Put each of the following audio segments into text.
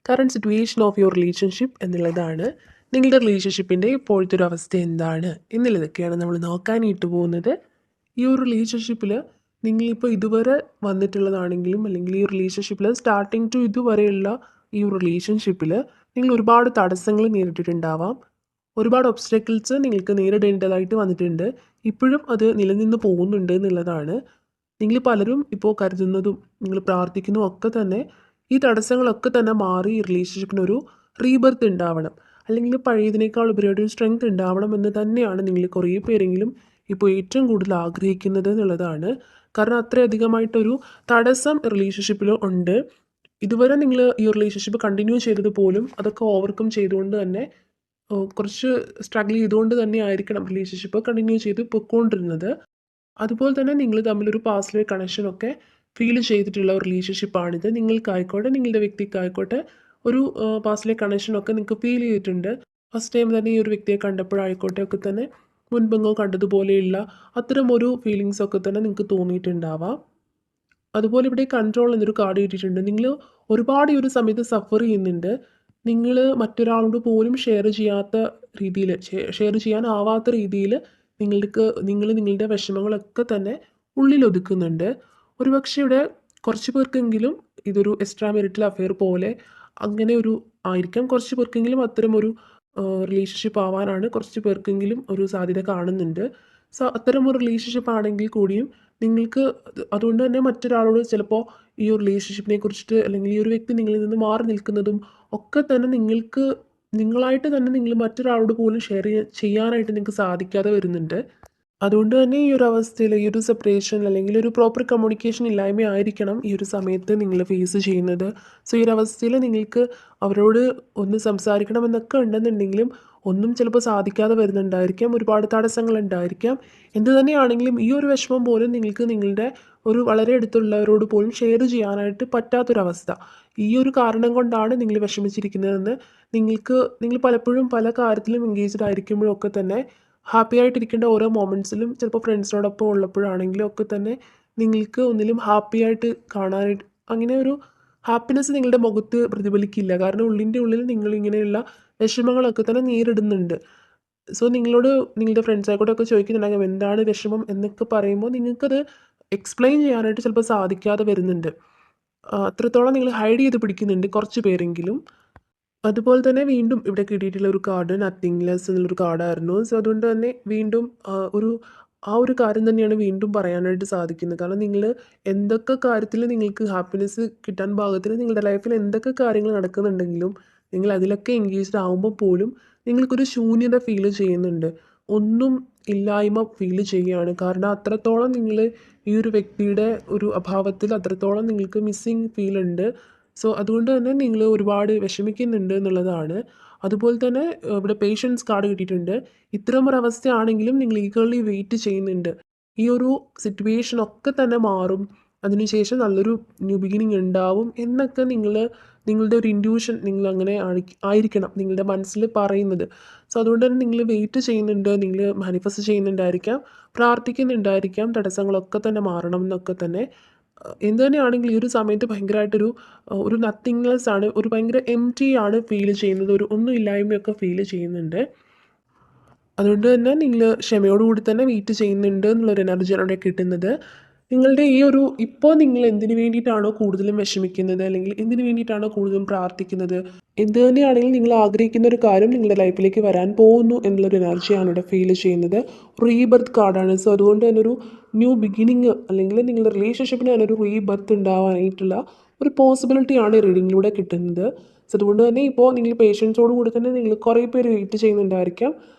Current situation of your relationship എന്നുള്ളതാണ്. നിങ്ങളുടെ റിലേഷൻഷിപ്പിൻ്റെ ഇപ്പോഴത്തെ ഒരു അവസ്ഥ എന്താണ് എന്നുള്ളതൊക്കെയാണ് നമ്മൾ നോക്കാനായിട്ട് പോകുന്നത്. ഈ ഒരു റിലേഷൻഷിപ്പിൽ നിങ്ങളിപ്പോൾ ഇതുവരെ വന്നിട്ടുള്ളതാണെങ്കിലും അല്ലെങ്കിൽ ഈ റിലേഷൻഷിപ്പിൽ സ്റ്റാർട്ടിങ് ടു ഇതുവരെയുള്ള ഈ ഒരു റിലേഷൻഷിപ്പിൽ നിങ്ങൾ ഒരുപാട് തടസ്സങ്ങൾ നേരിട്ടിട്ടുണ്ടാവാം. ഒരുപാട് ഒബ്സ്റ്റക്കിൾസ് നിങ്ങൾക്ക് നേരിടേണ്ടതായിട്ട് വന്നിട്ടുണ്ട്. ഇപ്പോഴും അത് നിലനിന്ന് പോകുന്നുണ്ട് എന്നുള്ളതാണ്. നിങ്ങൾ പലരും ഇപ്പോൾ കരുതുന്നതും നിങ്ങൾ പ്രാർത്ഥിക്കുന്നതും ഒക്കെ തന്നെ ഈ തടസ്സങ്ങളൊക്കെ തന്നെ മാറി ഈ റിലേഷൻഷിപ്പിനൊരു റീബർത്ത് ഉണ്ടാവണം, അല്ലെങ്കിൽ പഴയതിനേക്കാൾ ഉപരിയായിട്ട് ഒരു സ്ട്രെങ്ത് ഉണ്ടാവണം എന്ന് തന്നെയാണ് നിങ്ങൾ കുറേ പേരെങ്കിലും ഇപ്പോൾ ഏറ്റവും കൂടുതൽ ആഗ്രഹിക്കുന്നത് എന്നുള്ളതാണ്. കാരണം അത്രയധികമായിട്ടൊരു തടസ്സം റിലേഷൻഷിപ്പിൽ ഉണ്ട്. ഇതുവരെ നിങ്ങൾ ഈ റിലേഷൻഷിപ്പ് കണ്ടിന്യൂ ചെയ്തത് പോലും അതൊക്കെ ഓവർകം ചെയ്തുകൊണ്ട് തന്നെ കുറച്ച് സ്ട്രഗിൾ ചെയ്തുകൊണ്ട് തന്നെ ആയിരിക്കണം റിലേഷൻഷിപ്പ് കണ്ടിന്യൂ ചെയ്ത് പൊയ്ക്കൊണ്ടിരുന്നത്. അതുപോലെ തന്നെ നിങ്ങൾ തമ്മിലൊരു പാസ്റ്റിലെ കണക്ഷനൊക്കെ ഫീൽ ചെയ്തിട്ടുള്ള ഒരു റിലേഷൻഷിപ്പാണിത്. നിങ്ങൾക്കായിക്കോട്ടെ നിങ്ങളുടെ വ്യക്തിക്കായിക്കോട്ടെ ഒരു പാസ്റ്റിലെ കണക്ഷനൊക്കെ നിങ്ങൾക്ക് ഫീൽ ചെയ്തിട്ടുണ്ട്. ഫസ്റ്റ് ടൈം തന്നെ ഈ ഒരു വ്യക്തിയെ കണ്ടപ്പോഴായിക്കോട്ടെ ഒക്കെ തന്നെ മുൻപെങ്ങോ കണ്ടതുപോലെയുള്ള അത്തരം ഒരു ഫീലിങ്സ് ഒക്കെ തന്നെ നിങ്ങൾക്ക് തോന്നിയിട്ടുണ്ടാവാം. അതുപോലെ ഇവിടെ കൺട്രോൾ എന്നൊരു കാർഡ് കിട്ടിയിട്ടുണ്ട്. നിങ്ങൾ ഒരുപാട് ഈ ഒരു സമയത്ത് സഫർ ചെയ്യുന്നുണ്ട്. നിങ്ങൾ മറ്റൊരാളോട് പോലും ഷെയർ ചെയ്യാത്ത രീതിയിൽ, ഷെയർ ചെയ്യാനാവാത്ത രീതിയിൽ നിങ്ങളുടെ വിഷമങ്ങളൊക്കെ തന്നെ ഉള്ളിലൊതുക്കുന്നുണ്ട്. ഒരുപക്ഷെ ഇവിടെ കുറച്ച് പേർക്കെങ്കിലും ഇതൊരു എക്സ്ട്രാ മെരിറ്റൽ അഫെയർ പോലെ അങ്ങനെ ഒരു ആയിരിക്കാം. കുറച്ച് പേർക്കെങ്കിലും അത്തരം ഒരു റിലേഷൻഷിപ്പ് ആവാനാണ് കുറച്ച് പേർക്കെങ്കിലും ഒരു സാധ്യത കാണുന്നുണ്ട്. സോ അത്തരം ഒരു റിലേഷൻഷിപ്പ് ആണെങ്കിൽ കൂടിയും നിങ്ങൾക്ക് അതുകൊണ്ട് തന്നെ മറ്റൊരാളോട് ചിലപ്പോൾ ഈ ഒരു റിലേഷൻഷിപ്പിനെ കുറിച്ചിട്ട് അല്ലെങ്കിൽ ഈ ഒരു വ്യക്തി നിങ്ങളിൽ നിന്ന് മാറി നിൽക്കുന്നതും ഒക്കെ തന്നെ നിങ്ങളായിട്ട് തന്നെ നിങ്ങൾ മറ്റൊരാളോട് പോലും ഷെയർ ചെയ്യാനായിട്ട് നിങ്ങൾക്ക് സാധിക്കാതെ വരുന്നുണ്ട്. അതുകൊണ്ട് തന്നെ ഈ ഒരു അവസ്ഥയിൽ ഈ ഒരു സെപ്പറേഷൻ അല്ലെങ്കിൽ ഒരു പ്രോപ്പർ കമ്മ്യൂണിക്കേഷൻ ഇല്ലായ്മ ആയിരിക്കണം ഈ ഒരു സമയത്ത് നിങ്ങൾ ഫേസ് ചെയ്യുന്നത്. സോ ഈ ഒരു അവസ്ഥയിൽ നിങ്ങൾക്ക് അവരോട് ഒന്ന് സംസാരിക്കണമെന്നൊക്കെ ഉണ്ടെന്നുണ്ടെങ്കിലും ഒന്നും ചിലപ്പോൾ സാധിക്കാതെ വരുന്നുണ്ടായിരിക്കാം. ഒരുപാട് തടസ്സങ്ങൾ ഉണ്ടായിരിക്കാം. എന്തു തന്നെയാണെങ്കിലും ഈ ഒരു വിഷമം പോലും നിങ്ങൾക്ക് നിങ്ങളുടെ ഒരു വളരെ അടുത്തുള്ളവരോട് പോലും ഷെയർ ചെയ്യാനായിട്ട് പറ്റാത്തൊരവസ്ഥ. ഈ ഒരു കാരണം കൊണ്ടാണ് നിങ്ങൾ വിഷമിച്ചിരിക്കുന്നതെന്ന് നിങ്ങൾ പലപ്പോഴും പല കാര്യത്തിലും എൻഗേജ്ഡ് ആയിരിക്കുമ്പോഴൊക്കെ തന്നെ ഹാപ്പി ആയിട്ടിരിക്കേണ്ട ഓരോ മൊമെൻറ്റ്സിലും ചിലപ്പോൾ ഫ്രണ്ട്സിനോടൊപ്പം ഉള്ളപ്പോഴാണെങ്കിലും ഒക്കെ തന്നെ നിങ്ങൾക്ക് ഒന്നിലും ഹാപ്പി ആയിട്ട് കാണാനായിട്ട് അങ്ങനെ ഒരു ഹാപ്പിനെസ് നിങ്ങളുടെ മുഖത്ത് പ്രതിഫലിക്കില്ല. കാരണം ഉള്ളിൻ്റെ ഉള്ളിൽ നിങ്ങളിങ്ങനെയുള്ള വിഷമങ്ങളൊക്കെ തന്നെ നേരിടുന്നുണ്ട്. സോ നിങ്ങളോട് നിങ്ങളുടെ ഫ്രണ്ട്സ് ആയിക്കോട്ടെ ഒക്കെ ചോദിക്കുന്നുണ്ടെങ്കിൽ എന്താണ് വിഷമം എന്നൊക്കെ പറയുമ്പോൾ നിങ്ങൾക്കത് എക്സ്പ്ലെയിൻ ചെയ്യാനായിട്ട് ചിലപ്പോൾ സാധിക്കാതെ വരുന്നുണ്ട്. അത്രത്തോളം നിങ്ങൾ ഹൈഡ് ചെയ്ത് പിടിക്കുന്നുണ്ട് കുറച്ച് പേരെങ്കിലും. അതുപോലെ തന്നെ വീണ്ടും ഇവിടെ കിട്ടിയിട്ടുള്ള ഒരു കാർഡ് നത്തിങ്ലെസ് എന്നുള്ളൊരു കാർഡായിരുന്നു. സോ അതുകൊണ്ട് തന്നെ വീണ്ടും ആ ഒരു കാര്യം തന്നെയാണ് വീണ്ടും പറയാനായിട്ട് സാധിക്കുന്നത്. കാരണം നിങ്ങൾ എന്തൊക്കെ കാര്യത്തിൽ നിങ്ങൾക്ക് ഹാപ്പിനെസ് കിട്ടാൻ പാകത്തിന് നിങ്ങളുടെ ലൈഫിൽ എന്തൊക്കെ കാര്യങ്ങൾ നടക്കുന്നുണ്ടെങ്കിലും നിങ്ങൾ അതിലൊക്കെ എൻഗേജ്ഡ് ആകുമ്പോൾ പോലും നിങ്ങൾക്കൊരു ശൂന്യത ഫീൽ ചെയ്യുന്നുണ്ട്. ഒന്നും ഇല്ലായ്മ ഫീൽ ചെയ്യുകയാണ്. കാരണം അത്രത്തോളം നിങ്ങൾ ഈ ഒരു വ്യക്തിയുടെ ഒരു അഭാവത്തിൽ അത്രത്തോളം നിങ്ങൾക്ക് മിസ്സിങ് ഫീൽ ഉണ്ട്. സോ അതുകൊണ്ട് തന്നെ നിങ്ങൾ ഒരുപാട് വിഷമിക്കുന്നുണ്ട് എന്നുള്ളതാണ്. അതുപോലെ തന്നെ ഇവിടെ പേഷ്യൻസ് കാർഡ് കിട്ടിയിട്ടുണ്ട്. ഇത്തരം ഒരു അവസ്ഥയാണെങ്കിലും നിങ്ങൾ ഈഗർലി വെയിറ്റ് ചെയ്യുന്നുണ്ട്. ഈ ഒരു സിറ്റുവേഷൻ ഒക്കെ തന്നെ മാറും, അതിനുശേഷം നല്ലൊരു ന്യൂ ബിഗിനിങ് ഉണ്ടാവും എന്നൊക്കെ നിങ്ങളുടെ ഒരു ഇൻറ്റ്യൂഷൻ നിങ്ങൾ അങ്ങനെ ആയിരിക്കണം നിങ്ങളുടെ മനസ്സിൽ പറയുന്നത്. സോ അതുകൊണ്ട് തന്നെ നിങ്ങൾ വെയിറ്റ് ചെയ്യുന്നുണ്ട്, നിങ്ങൾ മാനിഫെസ്റ്റ് ചെയ്യുന്നുണ്ടായിരിക്കാം, പ്രാർത്ഥിക്കുന്നുണ്ടായിരിക്കാം തടസ്സങ്ങളൊക്കെ തന്നെ മാറണം എന്നൊക്കെ തന്നെ. എന്ത് തന്നെയാണെങ്കിലും ഈ ഒരു സമയത്ത് ഒരു നത്തിങ്നെസ് ആണ്, ഒരു ഭയങ്കര എംപ്റ്റി ആണ് ഫീൽ ചെയ്യുന്നത്, ഒന്നും ഇല്ലായ്മയൊക്കെ ഫീൽ ചെയ്യുന്നുണ്ട്. അതുകൊണ്ട് തന്നെ നിങ്ങൾ ക്ഷമയോടുകൂടി തന്നെ വെയിറ്റ് ചെയ്യുന്നുണ്ട് എന്നുള്ളൊരു എനർജിയാണ് അവിടെ കിട്ടുന്നത്. നിങ്ങളുടെ ഇപ്പോൾ നിങ്ങൾ എന്തിനു വേണ്ടിയിട്ടാണോ കൂടുതലും വിഷമിക്കുന്നത് അല്ലെങ്കിൽ എന്തിനു വേണ്ടിയിട്ടാണോ കൂടുതലും പ്രാർത്ഥിക്കുന്നത്, എന്ത് തന്നെയാണെങ്കിലും നിങ്ങൾ ആഗ്രഹിക്കുന്ന ഒരു കാര്യം നിങ്ങളുടെ ലൈഫിലേക്ക് വരാൻ പോകുന്നു എന്നുള്ളൊരു എനർജിയാണ് ഇവിടെ ഫീൽ ചെയ്യുന്നത്. റീബർത്ത് കാർഡാണ്. സോ അതുകൊണ്ട് തന്നെ ഒരു ന്യൂ ബിഗിനിങ് അല്ലെങ്കിൽ നിങ്ങളുടെ റിലേഷൻഷിപ്പിന് തന്നെ ഒരു റീബർത്ത് ഉണ്ടാവാനായിട്ടുള്ള ഒരു പോസിബിലിറ്റിയാണ് റീഡിങ്ങിലൂടെ കിട്ടുന്നത്. സോ അതുകൊണ്ട് തന്നെ ഇപ്പോൾ നിങ്ങൾ പേഷ്യൻസോട് കൂടി തന്നെ നിങ്ങൾ കുറേ പേര് വെയിറ്റ് ചെയ്യുന്നുണ്ടായിരിക്കാം.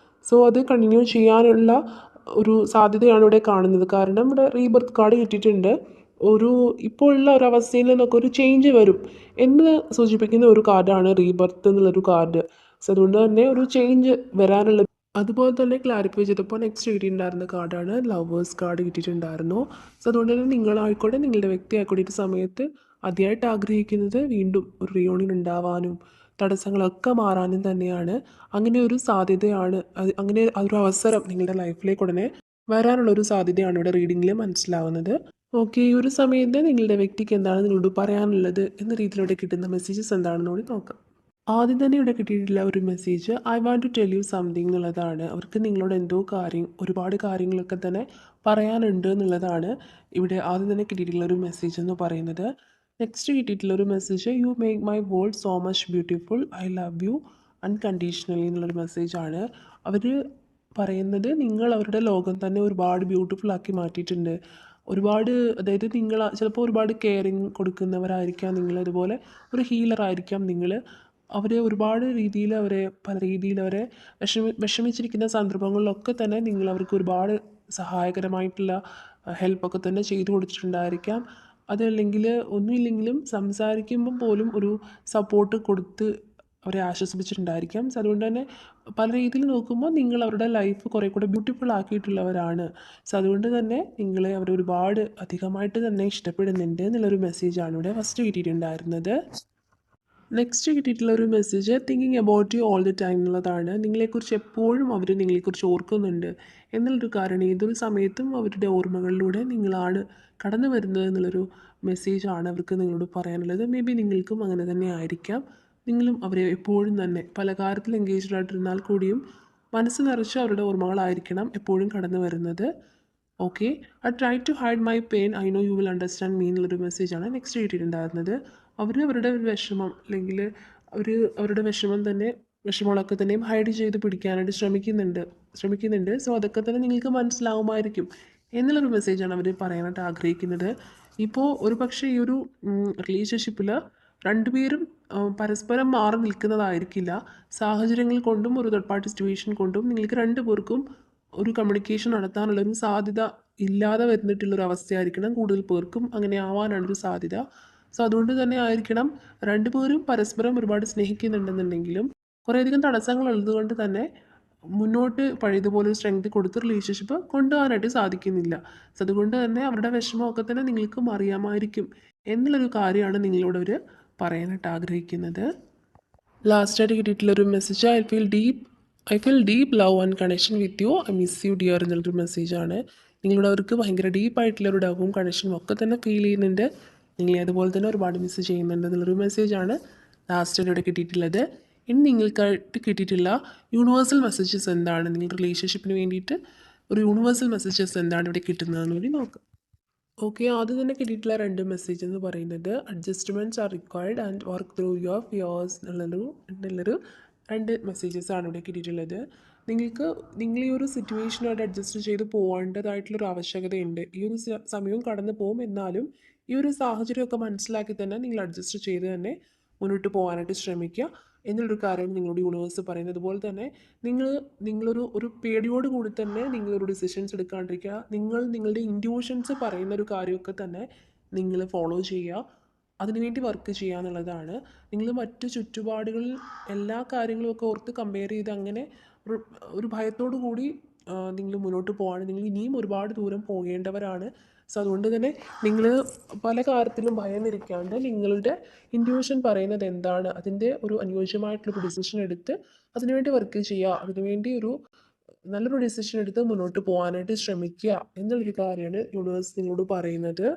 സോ അത് കണ്ടിന്യൂ ചെയ്യാനുള്ള ഒരു സാധ്യതയാണ് ഇവിടെ കാണുന്നത്. കാരണം ഇവിടെ റീബർത്ത് കാർഡ് കിട്ടിയിട്ടുണ്ട്. ഇപ്പോൾ ഉള്ള ഒരു അവസ്ഥയിൽ നിന്നൊക്കെ ഒരു ചേഞ്ച് വരും എന്ന് സൂചിപ്പിക്കുന്ന ഒരു കാർഡാണ് റീബർത്ത് എന്നുള്ളൊരു കാർഡ്. സോ അതുകൊണ്ട് തന്നെ ഒരു ചേഞ്ച് വരാനുള്ള. അതുപോലെ തന്നെ ക്ലാരിഫൈ ചെയ്തപ്പോൾ നെക്സ്റ്റ് കിട്ടിയിട്ടുണ്ടായിരുന്ന കാർഡാണ് ലവേഴ്സ് കാർഡ് കിട്ടിയിട്ടുണ്ടായിരുന്നു. സോ അതുകൊണ്ട് തന്നെ നിങ്ങളായിക്കോട്ടെ നിങ്ങളുടെ വ്യക്തി ആയിക്കോട്ടെ ഈ സമയത്ത് അതിയായിട്ട് ആഗ്രഹിക്കുന്നത് വീണ്ടും ഒരു റിയൂണിയൻ ഉണ്ടാവാനും തടസ്സങ്ങളൊക്കെ മാറാനും തന്നെയാണ്. അങ്ങനെ ഒരു സാധ്യതയാണ്, അങ്ങനെ ഒരു അവസരം നിങ്ങളുടെ ലൈഫിലേക്ക് ഉടനെ വരാനുള്ളൊരു സാധ്യതയാണ് ഇവിടെ റീഡിങ്ങിൽ മനസ്സിലാവുന്നത്. ഓക്കെ. ഈ ഒരു സമയത്ത് നിങ്ങളുടെ വ്യക്തിക്ക് എന്താണ് നിങ്ങളോട് പറയാനുള്ളത് എന്ന രീതിയിലൂടെ കിട്ടുന്ന മെസ്സേജസ് എന്താണെന്ന് കൂടി നോക്കാം. ആദ്യം തന്നെ ഇവിടെ കിട്ടിയിട്ടുള്ള ഒരു message I want to tell you something എന്നുള്ളതാണ്. അവർക്ക് നിങ്ങളോട് എന്തോ ഒരുപാട് കാര്യങ്ങളൊക്കെ തന്നെ പറയാനുണ്ട് എന്നുള്ളതാണ് ഇവിടെ ആദ്യം തന്നെ കിട്ടിയിട്ടുള്ള ഒരു മെസ്സേജ് എന്ന് പറയുന്നത്. നെക്സ്റ്റ് കിട്ടിയിട്ടുള്ള ഒരു message you make my world so much beautiful I love you unconditionally എന്നുള്ളൊരു മെസ്സേജാണ്. അവർ പറയുന്നത് നിങ്ങൾ അവരുടെ ലോകം തന്നെ ഒരുപാട് ബ്യൂട്ടിഫുൾ ആക്കി മാറ്റിയിട്ടുണ്ട്. ഒരുപാട്, അതായത് നിങ്ങൾ ചിലപ്പോൾ ഒരുപാട് കെയറിങ് കൊടുക്കുന്നവരായിരിക്കാം നിങ്ങൾ, അതുപോലെ ഒരു ഹീലറായിരിക്കാം നിങ്ങൾ. അവരെ ഒരുപാട് രീതിയിൽ അവരെ പല രീതിയിൽ അവരെ വിഷമിച്ചിരിക്കുന്ന സന്ദർഭങ്ങളിലൊക്കെ തന്നെ നിങ്ങൾ അവർക്ക് ഒരുപാട് സഹായകരമായിട്ടുള്ള ഹെൽപ്പൊക്കെ തന്നെ ചെയ്തു കൊടുത്തിട്ടുണ്ടായിരിക്കാം. അതല്ലെങ്കിൽ ഒന്നുമില്ലെങ്കിലും സംസാരിക്കുമ്പം പോലും ഒരു സപ്പോർട്ട് കൊടുത്ത് അവരെ ആശ്വസിപ്പിച്ചിട്ടുണ്ടായിരിക്കാം. സോ അതുകൊണ്ട് തന്നെ പല രീതിയിൽ നോക്കുമ്പോൾ നിങ്ങൾ അവരുടെ ലൈഫ് കുറേ കൂടെ ബ്യൂട്ടിഫുൾ ആക്കിയിട്ടുള്ളവരാണ്. സോ അതുകൊണ്ട് തന്നെ നിങ്ങളെ അവർ ഒരുപാട് അധികമായിട്ട് തന്നെ ഇഷ്ടപ്പെടുന്നുണ്ട് എന്നുള്ളൊരു മെസ്സേജാണ് ഇവിടെ ഫസ്റ്റ് കിട്ടിയിട്ടുണ്ടായിരുന്നത്. നെക്സ്റ്റ് കിട്ടിയിട്ടുള്ള ഒരു message thinking about you all the time എന്നുള്ളതാണ്. നിങ്ങളെക്കുറിച്ച് എപ്പോഴും അവർ നിങ്ങളെക്കുറിച്ച് ഓർക്കുന്നുണ്ട് എന്നുള്ളൊരു കാരണം ഏതൊരു സമയത്തും അവരുടെ ഓർമ്മകളിലൂടെ നിങ്ങളാണ് കടന്നു വരുന്നത് എന്നുള്ളൊരു മെസ്സേജാണ് അവർക്ക് നിങ്ങളോട് പറയാനുള്ളത്. മേ ബി നിങ്ങൾക്കും അങ്ങനെ തന്നെ ആയിരിക്കാം. നിങ്ങളും അവരെ എപ്പോഴും തന്നെ പല കാര്യത്തിൽ എൻഗേജ്ഡ് ആയിട്ടിരുന്നാൽ കൂടിയും മനസ്സ് നിറച്ച് അവരുടെ ഓർമ്മകളായിരിക്കണം എപ്പോഴും കടന്നു വരുന്നത്. Okay. I try to hide my pain I know you will understand me എന്നുള്ളൊരു മെസ്സേജാണ് നെക്സ്റ്റ് കിട്ടിയിട്ടുണ്ടായിരുന്നത്. അവർ അവരുടെ ഒരു വിഷമം അല്ലെങ്കിൽ അവർ അവരുടെ വിഷമങ്ങളൊക്കെ തന്നെയും ഹൈഡ് ചെയ്ത് പിടിക്കാനായിട്ട് ശ്രമിക്കുന്നുണ്ട്. സോ അതൊക്കെ തന്നെ നിങ്ങൾക്ക് മനസ്സിലാവുമായിരിക്കും എന്നുള്ളൊരു മെസ്സേജാണ് അവർ പറയാനായിട്ട് ആഗ്രഹിക്കുന്നത്. ഇപ്പോൾ ഒരു പക്ഷേ ഈ ഒരു റിലേഷൻഷിപ്പിൽ രണ്ടുപേരും പരസ്പരം മാറി നിൽക്കുന്നതായിരിക്കില്ല. സാഹചര്യങ്ങൾ കൊണ്ടും ഒരു തേർഡ് പാർട്ടി സിറ്റുവേഷൻ കൊണ്ടും നിങ്ങൾക്ക് രണ്ടു പേർക്കും ഒരു കമ്മ്യൂണിക്കേഷൻ നടത്താനുള്ളൊരു സാധ്യത ഇല്ലാതെ വരുന്നിട്ടുള്ളൊരു അവസ്ഥയായിരിക്കണം കൂടുതൽ പേർക്കും. അങ്ങനെ ആവാനാണൊരു സാധ്യത. സോ അതുകൊണ്ട് തന്നെ ആയിരിക്കണം രണ്ടുപേരും പരസ്പരം ഒരുപാട് സ്നേഹിക്കുന്നുണ്ടെന്നുണ്ടെങ്കിലും കുറേയധികം തടസ്സങ്ങൾ ഉള്ളതുകൊണ്ട് തന്നെ മുന്നോട്ട് പഴയതുപോലെ ഒരു സ്ട്രെങ്ത് കൊടുത്ത് റിലേഷൻഷിപ്പ് കൊണ്ടുപോകാനായിട്ട് സാധിക്കുന്നില്ല. സോ അതുകൊണ്ട് തന്നെ അവരുടെ വിഷമമൊക്കെ തന്നെ നിങ്ങൾക്കും അറിയാമായിരിക്കും എന്നുള്ളൊരു കാര്യമാണ് നിങ്ങളോട് അവർ പറയാനായിട്ട് ആഗ്രഹിക്കുന്നത്. ലാസ്റ്റായിട്ട് കിട്ടിയിട്ടുള്ളൊരു message I feel deep love and connection with you I miss you dear എന്നുള്ളൊരു മെസ്സേജാണ്. നിങ്ങളോട് അവർക്ക് ഭയങ്കര ഡീപ്പായിട്ടുള്ളൊരു ലവും കണക്ഷനും ഒക്കെ തന്നെ ഫീൽ ചെയ്യുന്നുണ്ട്. നിങ്ങളെ അതുപോലെ തന്നെ ഒരുപാട് മിസ് ചെയ്യുന്നുണ്ട് എന്നുള്ളൊരു മെസ്സേജാണ് ലാസ്റ്റായിട്ട് ഇവിടെ കിട്ടിയിട്ടുള്ളത്. ഇനി നിങ്ങൾക്കായിട്ട് കിട്ടിയിട്ടുള്ള യൂണിവേഴ്സൽ മെസ്സേജസ് എന്താണ്, നിങ്ങളുടെ റിലേഷൻഷിപ്പിന് വേണ്ടിയിട്ട് ഒരു യൂണിവേഴ്സൽ മെസ്സേജസ് എന്താണ് ഇവിടെ കിട്ടുന്നതെന്ന് കൂടി നോക്കാം. ഓക്കെ. ആദ്യം തന്നെ കിട്ടിയിട്ടുള്ള രണ്ട് മെസ്സേജ് എന്ന് പറയുന്നത് adjustments are required and work through your fears എന്നുള്ളൊരു രണ്ട് മെസ്സേജസാണ് ഇവിടെ കിട്ടിയിട്ടുള്ളത്. നിങ്ങൾ ഈ ഒരു സിറ്റുവേഷനായിട്ട് അഡ്ജസ്റ്റ് ചെയ്ത് പോകേണ്ടതായിട്ടുള്ളൊരു ആവശ്യകതയുണ്ട്. ഈ ഒരു സമയവും കടന്നു പോകും. എന്നാലും ഈ ഒരു സാഹചര്യമൊക്കെ മനസ്സിലാക്കി തന്നെ നിങ്ങൾ അഡ്ജസ്റ്റ് ചെയ്ത് തന്നെ മുന്നോട്ട് പോകാനായിട്ട് ശ്രമിക്കുക എന്നുള്ളൊരു കാര്യം നിങ്ങളോട് യൂണിവേഴ്സ് പറയുന്നത്. അതുപോലെ തന്നെ നിങ്ങളൊരു പേടിയോട് കൂടി തന്നെ നിങ്ങളൊരു ഡിസിഷൻസ് എടുക്കാണ്ടിരിക്കുക. നിങ്ങളുടെ ഇൻറ്റ്യൂഷൻസ് പറയുന്ന ഒരു കാര്യമൊക്കെ തന്നെ നിങ്ങൾ ഫോളോ ചെയ്യുക, അതിനുവേണ്ടി വർക്ക് ചെയ്യുക എന്നുള്ളതാണ്. നിങ്ങൾ മറ്റു ചുറ്റുപാടുകളിൽ എല്ലാ കാര്യങ്ങളും ഒക്കെ ഓർത്ത് കമ്പയർ ചെയ്ത് അങ്ങനെ ഒരു ഒരു ഭയത്തോടു കൂടി നിങ്ങൾ മുന്നോട്ട് പോവാണ്. നിങ്ങൾ ഇനിയും ഒരുപാട് ദൂരം പോകേണ്ടവരാണ്. സോ അതുകൊണ്ട് തന്നെ നിങ്ങൾ പല കാര്യത്തിലും ഭയന്നിരിക്കാണ്ട് നിങ്ങളുടെ ഇൻറ്റ്യൂഷൻ പറയുന്നത് എന്താണ് അതിൻ്റെ ഒരു അനുയോജ്യമായിട്ടുള്ളൊരു ഡിസിഷൻ എടുത്ത് അതിനുവേണ്ടി വർക്ക് ചെയ്യുക, അതിനുവേണ്ടി ഒരു നല്ലൊരു ഡിസിഷൻ എടുത്ത് മുന്നോട്ട് പോകാനായിട്ട് ശ്രമിക്കുക എന്നുള്ളൊരു കാര്യമാണ് യൂണിവേഴ്സ് നിങ്ങളോട് പറയുന്നത്.